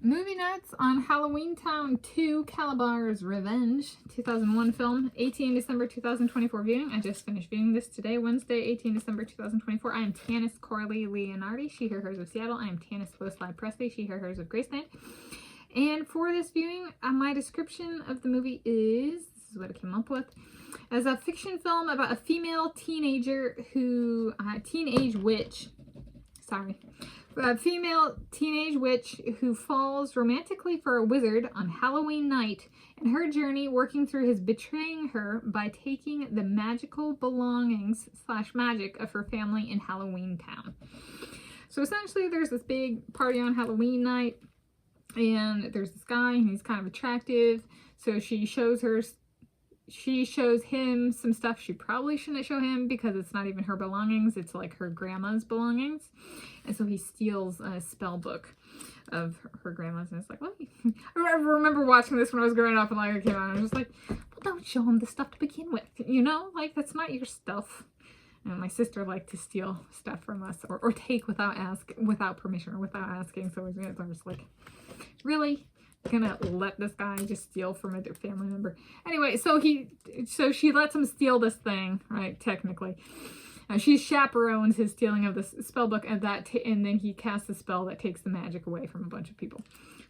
Movie Nights on Halloweentown II, Kalabar's Revenge, 2001 film, 18 December 2024 viewing. I just finished viewing this today, Wednesday, 18 December 2024. I am Tanis Coralee Leonhardi, she, her, hers of Seattle. I am Tanis Presley, she, her, hers of Graceland. And for this viewing, my description of the movie is, this is what I came up with, as a fiction film about a female teenager who, a female teenage witch who falls romantically for a wizard on Halloween night, and her journey working through his betraying her by taking the magical belongings / magic of her family in Halloweentown. So essentially there's this big party on Halloween night, and there's this guy, and he's kind of attractive, so she shows him some stuff she probably shouldn't show him because it's not even her belongings, it's like her grandma's belongings. And so he steals a spell book of her grandma's, and it's like, well, I remember watching this when I was growing up, and like it came out, and I was just like, well, don't show him the stuff to begin with, you know, like that's not your stuff. And my sister liked to steal stuff from us, or take without permission, or without asking. So I was like, really? Gonna let this guy just steal from a family member? Anyway, so she lets him steal this thing, right? Technically, she chaperones his stealing of this spell book, and and then he casts a spell that takes the magic away from a bunch of people.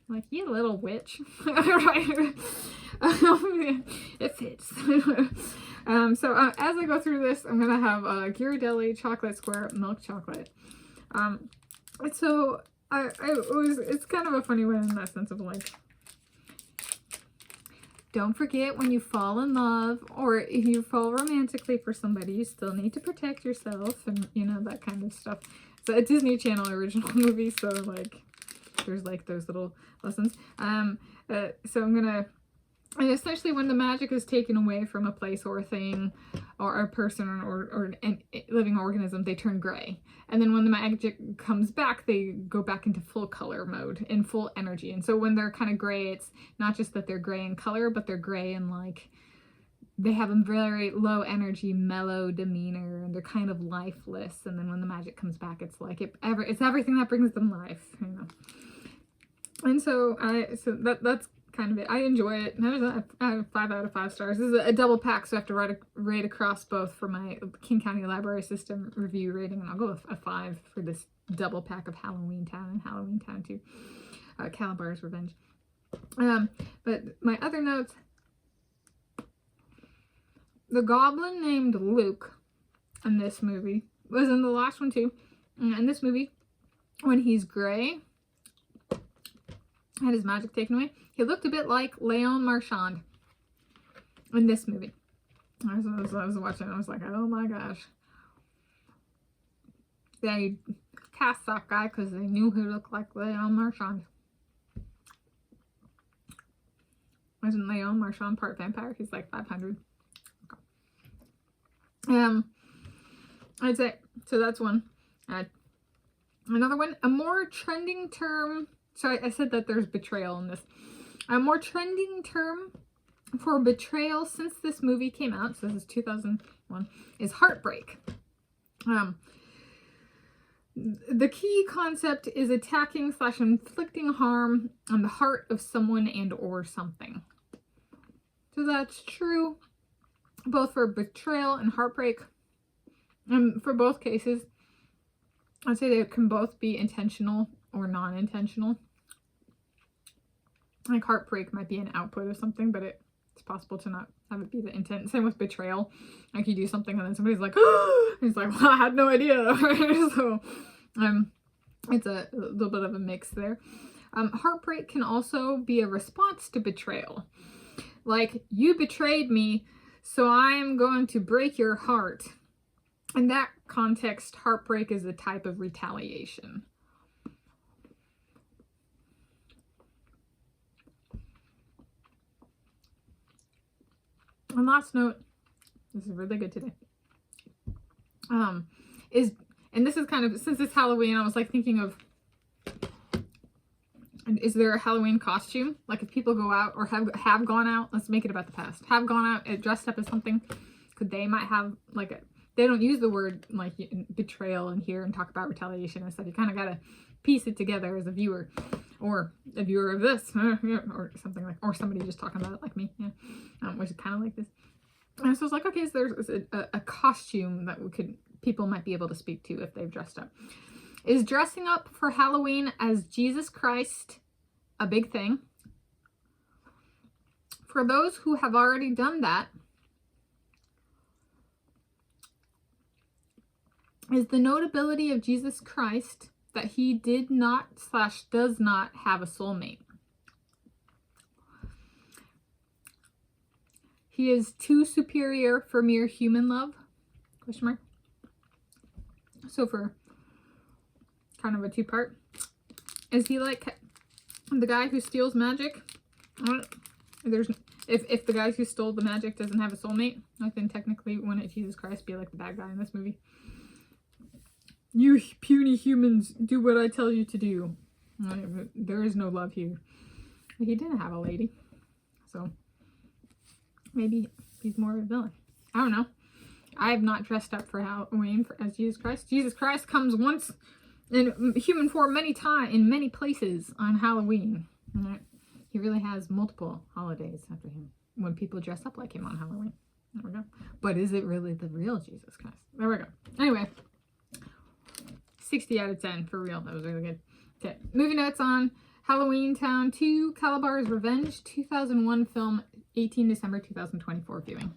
I'm like, you little witch! Right? It fits. So as I go through this, I'm gonna have Ghirardelli chocolate square milk chocolate. So it's kind of a funny one in that sense of like, don't forget, when you fall in love or if you fall romantically for somebody, you still need to protect yourself, and you know, that kind of stuff. It's a Disney Channel original movie, so like there's like those little lessons. So I'm gonna, and essentially when the magic is taken away from a place or a thing or a person or a living organism, they turn gray. And then when the magic comes back, they go back into full color mode, in full energy. And so when they're kind of gray, it's not just that they're gray in color, but they're gray in like, they have a very low energy, mellow demeanor, and they're kind of lifeless. And then when the magic comes back, it's like it's everything that brings them life, you know. And so that's kind of it. I enjoy it. I have 5 out of 5 stars. This is a double pack, so I have to rate across both for my King County Library System review rating, and I'll go with a 5 for this double pack of Halloweentown and Halloweentown II, Kalabar's Revenge. But my other notes: the goblin named Luke in this movie was in the last one too. In this movie, when he's gray, had his magic taken away, he looked a bit like Leon Marchand in this movie. I was watching, I was like, oh my gosh. They cast that guy because they knew he looked like Leon Marchand. Wasn't Leon Marchand part vampire? He's like 500. Okay. I'd say, so that's one. Another one, a more trending term. So I said that there's betrayal in this. A more trending term for betrayal since this movie came out, so this is 2001, is heartbreak. The key concept is attacking / inflicting harm on the heart of someone and or something. So that's true both for betrayal and heartbreak. And for both cases, I'd say they can both be intentional or non-intentional. Like heartbreak might be an output of something, but it's possible to not have it be the intent. Same with betrayal. Like you do something and then somebody's like, oh! He's like, well, I had no idea. So it's a little bit of a mix there. Heartbreak can also be a response to betrayal. Like, you betrayed me, so I'm going to break your heart. In that context, heartbreak is a type of retaliation. And last note, this is really good today, and this is kind of, since it's Halloween, I was like thinking of, is there a Halloween costume? Like if people go out or have gone out, let's make it about the past, have gone out dressed up as something, they might have like they don't use the word like betrayal in here and talk about retaliation and stuff. You kind of got to piece it together as a viewer. or a viewer of this, or something like, or somebody just talking about it like me, yeah, which is kind of like this. And so it's like, okay, so there's a costume that people might be able to speak to if they've dressed up. Is dressing up for Halloween as Jesus Christ a big thing? For those who have already done that, is the notability of Jesus Christ that he did not / does not have a soulmate. He is too superior for mere human love? Question mark. So for kind of a two-part, is he like the guy who steals magic? If the guy who stole the magic doesn't have a soulmate, then technically wouldn't Jesus Christ be like the bad guy in this movie? You puny humans, do what I tell you to do. There is no love here. He didn't have a lady, so maybe he's more of a villain. I don't know. I have not dressed up for Halloween as Jesus Christ. Jesus Christ comes once in human form in many places on Halloween. He really has multiple holidays after him when people dress up like him on Halloween. There we go. But is it really the real Jesus Christ? There we go. Anyway, 60 out of 10 for real. That was really good. Okay, movie notes on Halloweentown II, Kalabar's Revenge, 2001 film, 18 December 2024 viewing.